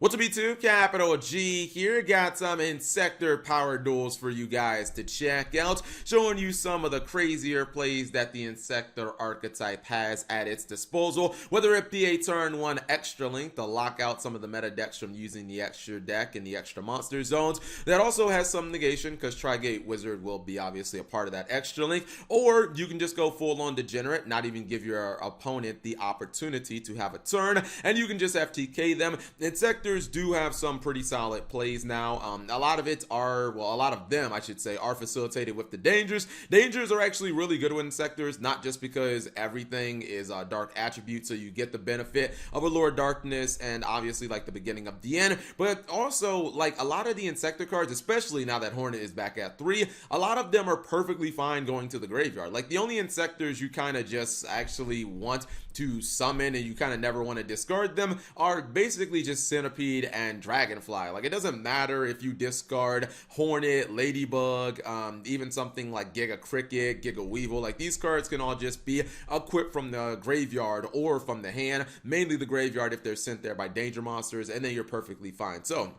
What's up, YouTube? Capital G here. Got some Inzektor power duels for you guys to check out, showing you some of the crazier plays that the Inzektor archetype has at its disposal, whether it be a turn 1 extra link to lock out some of the meta decks from using the extra deck and the extra monster zones. That also has some negation because Tri-Gate Wizard will be obviously a part of that extra link, or you can just go full on degenerate, not even give your opponent the opportunity to have a turn, and you can just FTK them. Inzektor do have some pretty solid plays now. A lot of it are, well, a lot of them I should say are facilitated with the dangers. Dangers are actually really good with Inzektors, not just because everything is a dark attribute, so you get the benefit of a Lord Darkness and obviously like the beginning of the end, but also like a lot of the Inzektor cards, especially now that Hornet is back at 3, a lot of them are perfectly fine going to the graveyard. Like the only Inzektors you kind of just actually want to summon and you kind of never want to discard them are basically just Centipede and Dragonfly. Like it doesn't matter if you discard Hornet, Ladybug, even something like Giga Cricket, Giga Weevil. Like these cards can all just be equipped from the graveyard or from the hand, mainly the graveyard if they're sent there by danger monsters, and then you're perfectly fine. So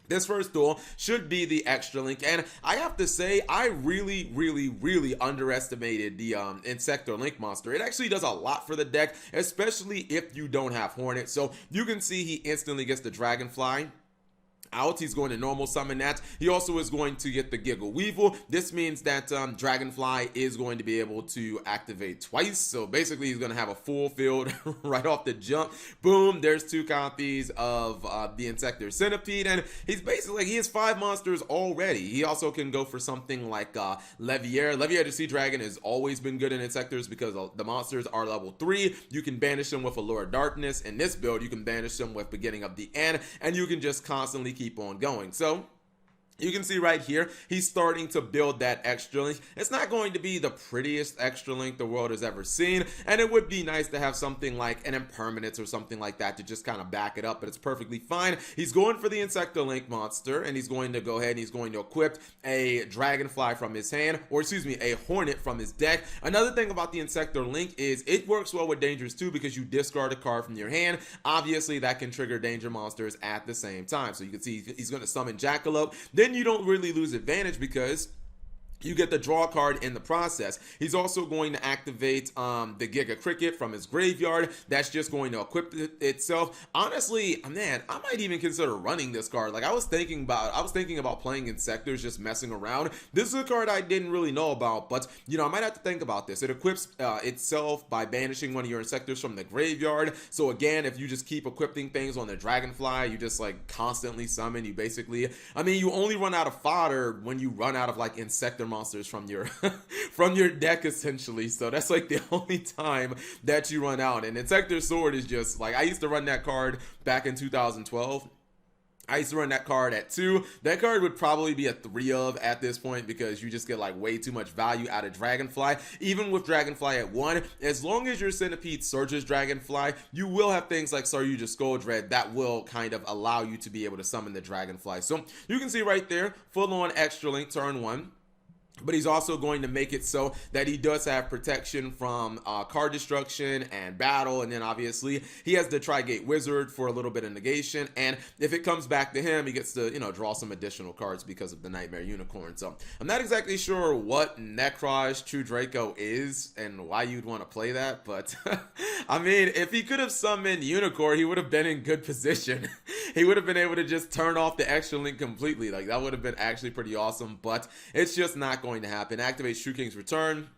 this first duel should be the extra link, and I have to say I really underestimated the Inzektor link monster. It actually does a lot for the deck, especially if you don't have Hornet. So you can see he instantly gets the Dragonfly out. He's going to normal summon that. He also is going to get the Giga Weevil. This means that Dragonfly is going to be able to activate twice. So basically he's going to have a full field right off the jump. Boom, there's 2 copies of the Inzektor Centipede, and he's basically like, he has 5 monsters already. He also can go for something like Leviair. Leviair the Sea Dragon has always been good in Inzektors because the monsters are level 3. You can banish them with a Lord Darkness. In this build you can banish them with Beginning of the End, and you can just constantly keep on going. So you can see right here, he's starting to build that extra link. It's not going to be the prettiest extra link the world has ever seen, and it would be nice to have something like an Impermanence or something like that to just kind of back it up, but it's perfectly fine. He's going for the Inzektor link monster, and he's going to go ahead and he's going to equip a Dragonfly from his hand, or excuse me, a Hornet from his deck. Another thing about the Inzektor link is it works well with dangers too, because you discard a card from your hand. Obviously that can trigger danger monsters at the same time. So you can see he's going to summon Jackalope. Then you don't really lose advantage because you get the draw card in the process. He's also going to activate the Giga Cricket from his graveyard. That's just going to equip itself. Honestly, man, I might even consider running this card. Like I was thinking about playing Inzektors, just messing around. This is a card I didn't really know about, but you know, I might have to think about this. It equips itself by banishing one of your Inzektors from the graveyard. So again, if you just keep equipping things on the Dragonfly, you just like constantly summon. You basically, I mean, you only run out of fodder when you run out of like Inzektor monsters from your from your deck essentially. So that's like the only time that you run out. And Inzektor Sword is just like, I used to run that card back in 2012. I used to run that card at 2. That card would probably be a 3 of at this point because you just get like way too much value out of Dragonfly. Even with Dragonfly at 1, as long as your Centipede searches Dragonfly, you will have things like Saryuja Skull-Dread that will kind of allow you to be able to summon the Dragonfly. So you can see right there, full on extra link turn 1. But he's also going to make it so that he does have protection from card destruction and battle, and then obviously he has the Tri-Gate Wizard for a little bit of negation, and if it comes back to him, he gets to, you know, draw some additional cards because of the Nightmare Unicorn. So I'm not exactly sure what Necroz True Draco is and why you'd want to play that, but I mean, if he could have summoned Unicorn, he would have been in good position. He would have been able to just turn off the extra link completely. Like that would have been actually pretty awesome, but it's just not going to happen. Activate True King's Return.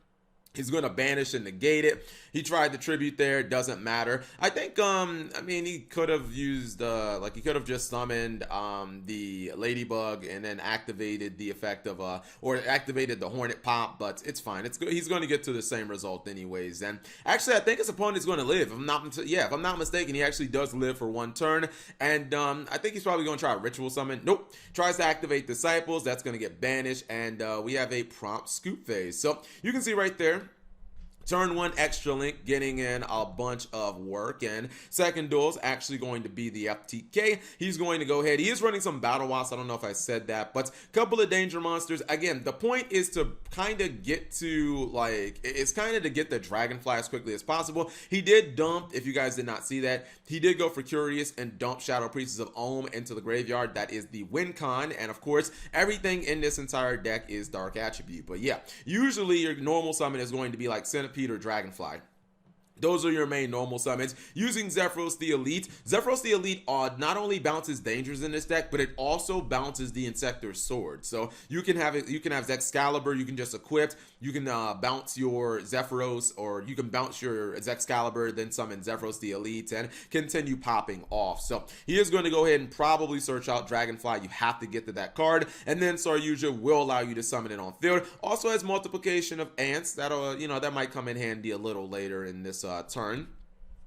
He's going to banish and negate it. He tried the tribute there. Doesn't matter. I think, I mean, he could have used, like, he could have just summoned the Ladybug and then activated the effect of, or activated the Hornet Pop, but it's fine. It's good. He's going to get to the same result anyways. And actually, I think his opponent's going to live. If I'm not mistaken, he actually does live for 1 turn. And I think he's probably going to try a Ritual Summon. Nope. Tries to activate Disciples. That's going to get banished. And we have a prompt scoop phase. So you can see right there, Turn 1 extra link getting in a bunch of work, and second duel is actually going to be the FTK. He's going to go ahead, he is running some battle wasps, I don't know if I said that, but a couple of danger monsters. Again, the point is to kind of get to, like, it's kind of to get the Dragonfly as quickly as possible. He did dump, if you guys did not see that, he did go for Curious and dump Shadow Priestess of Ohm into the graveyard. That is the win con, and of course everything in this entire deck is dark attribute. But yeah, usually your normal summon is going to be like Centipede or Dragonfly. Those are your main normal summons. Using Zephyros the Elite. Zephyros the Elite not only bounces dangers in this deck, but it also bounces the Inzektor sword. So you can have it, you can have Zexcalibur, you can just equip, you can bounce your Zephyros, or you can bounce your Zexcalibur, then summon Zephyros the Elite and continue popping off. So he is going to go ahead and probably search out Dragonfly. You have to get to that card, and then Saryuja will allow you to summon it on field. Also has multiplication of ants. That'll, you know, that might come in handy a little later in this turn.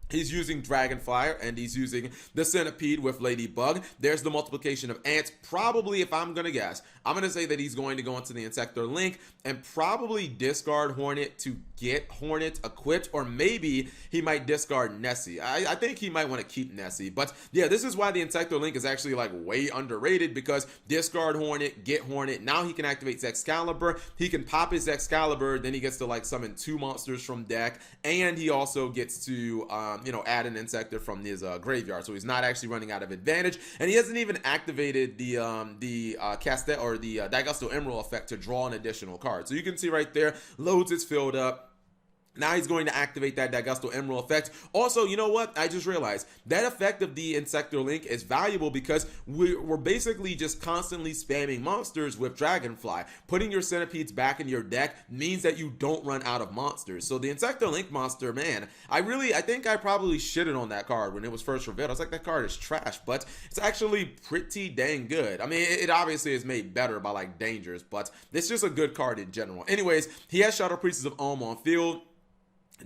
He's using Dragonfly, and he's using the Centipede with Ladybug. There's the multiplication of ants. Probably, if I'm going to guess, I'm going to say that he's going to go into the Inzektor link and probably discard Hornet to get Hornet equipped, or maybe he might discard Nessie. I think he might want to keep Nessie. But yeah, this is why the Inzektor link is actually like way underrated, because discard Hornet, get Hornet. Now he can activate Zexcalibur. He can pop his Excalibur, then he gets to like summon 2 monsters from deck, and he also gets to you know, add an Inzektor from his graveyard, so he's not actually running out of advantage, and he hasn't even activated the Castet or the Daigusto Emerald effect to draw an additional card. So you can see right there, loads is filled up. Now he's going to activate that Daigusto Emerald effect. Also, you know what? I just realized that effect of the Inzektor link is valuable because we're basically just constantly spamming monsters with Dragonfly. Putting your Centipedes back in your deck means that you don't run out of monsters. So the Inzektor link monster, man, I think I probably shitted on that card when it was first revealed. I was like, that card is trash, but it's actually pretty dang good. I mean, it obviously is made better by like dangers, but it's just a good card in general. Anyways, he has Shadow Priestess of Ohm on field.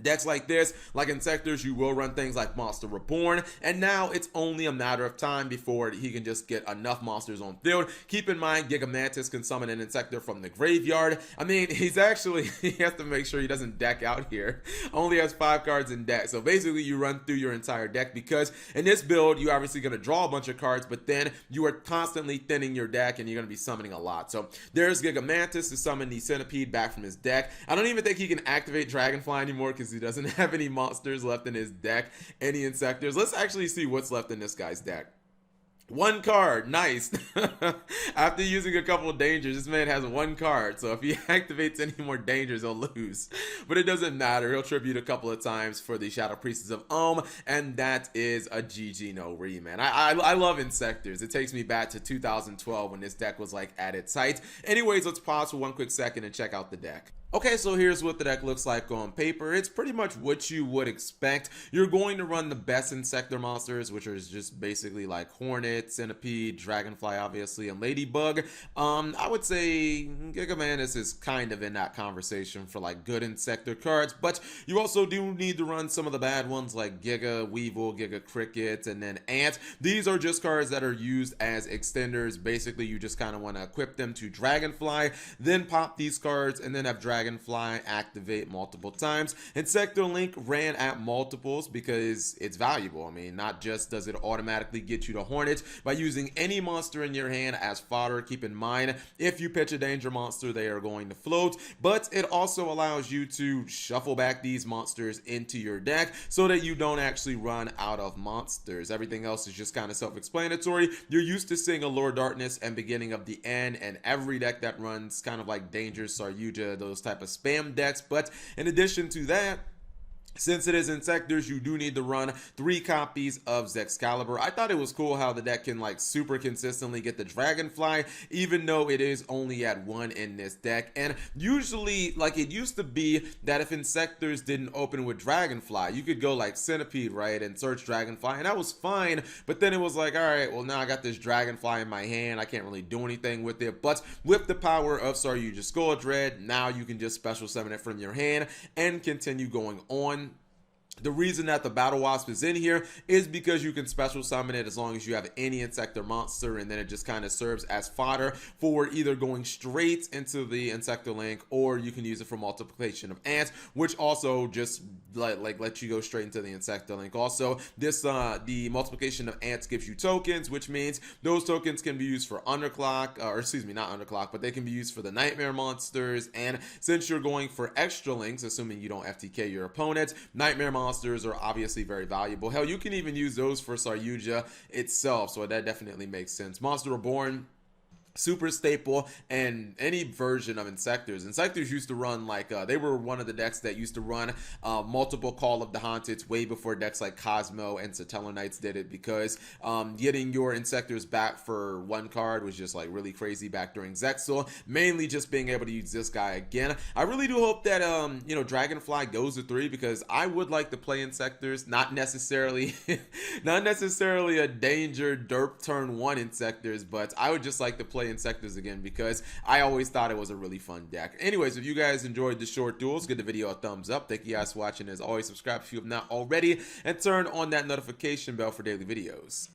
Decks like this, like Inzektors, you will run things like Monster Reborn, and now it's only a matter of time before he can just get enough monsters on field. Keep in mind, Gigamantis can summon an Inzektor from the graveyard. I mean, he's actually, he has to make sure he doesn't deck out here. Only has 5 cards in deck, so basically you run through your entire deck, because in this build, you're obviously going to draw a bunch of cards, but then you are constantly thinning your deck, and you're going to be summoning a lot. So there's Gigamantis to summon the Centipede back from his deck. I don't even think he can activate Dragonfly anymore, because he doesn't have any monsters left in his deck, any Inzektors. Let's actually see what's left in this guy's deck. 1 card, nice. After using a couple of dangers, this man has 1 card, so if he activates any more dangers, he'll lose. But it doesn't matter, he'll tribute a couple of times for the Shadow Priestess of Ohm, and that is a GG no re, man. I love Inzektors. It takes me back to 2012 when this deck was like at its height. Anyways, let's pause for 1 quick second and check out the deck. Okay, so here's what the deck looks like on paper. It's pretty much what you would expect. You're going to run the best Inzektor monsters, which are just basically like Hornet, Centipede, Dragonfly, obviously, and Ladybug. I would say Gigamantis is kind of in that conversation for like good Inzektor cards, but you also do need to run some of the bad ones like Giga Weevil, Giga Cricket, and then Ant. These are just cards that are used as extenders. Basically, you just kind of want to equip them to Dragonfly, then pop these cards, and then have Dragonfly activate multiple times. Inzektor link ran at multiples because it's valuable. I mean, not just does it automatically get you to Hornet by using any monster in your hand as fodder. Keep in mind, if you pitch a danger monster, they are going to float, but it also allows you to shuffle back these monsters into your deck so that you don't actually run out of monsters. Everything else is just kind of self-explanatory. You're used to seeing Allure Darkness and Beginning of the End, and every deck that runs kind of like Danger, Saryuja, those type of spam decks. But in addition to that, since it is Inzektors, you do need to run 3 copies of Zexcalibur. I thought it was cool how the deck can like super consistently get the Dragonfly, even though it is only at 1 in this deck. And usually, like it used to be that if Inzektors didn't open with Dragonfly, you could go like Centipede, right, and search Dragonfly, and that was fine. But then it was like, all right, well now I got this Dragonfly in my hand, I can't really do anything with it. But with the power of Saryuja Skull Dread, now you can just special summon it from your hand and continue going on. The reason that the Battle Wasp is in here is because you can special summon it as long as you have any Inzektor monster, and then it just kind of serves as fodder for either going straight into the Inzektor link, or you can use it for multiplication of ants, which also just like lets you go straight into the Inzektor link. Also, this the multiplication of ants gives you tokens, which means those tokens can be used for underclock, or excuse me, not underclock, but they can be used for the nightmare monsters. And since you're going for extra links, assuming you don't FTK your opponent, nightmare monsters are obviously very valuable. Hell, you can even use those for Saryuja itself, so that definitely makes sense. Monster Reborn, super staple, and any version of Inzektors. Inzektors used to run like they were one of the decks that used to run multiple Call of the Haunted way before decks like Cosmo and Satellar Knights did it, because getting your Inzektors back for one card was just like really crazy back during Zexal. Mainly just being able to use this guy again. I really do hope that you know, Dragonfly goes to 3, because I would like to play Inzektors, not necessarily not necessarily a danger derp turn 1 Inzektors, but I would just like to play Inzektors again, because I always thought it was a really fun deck. Anyways, if you guys enjoyed the short duels, give the video a thumbs up. Thank you guys for watching. As always, subscribe if you have not already, and turn on that notification bell for daily videos.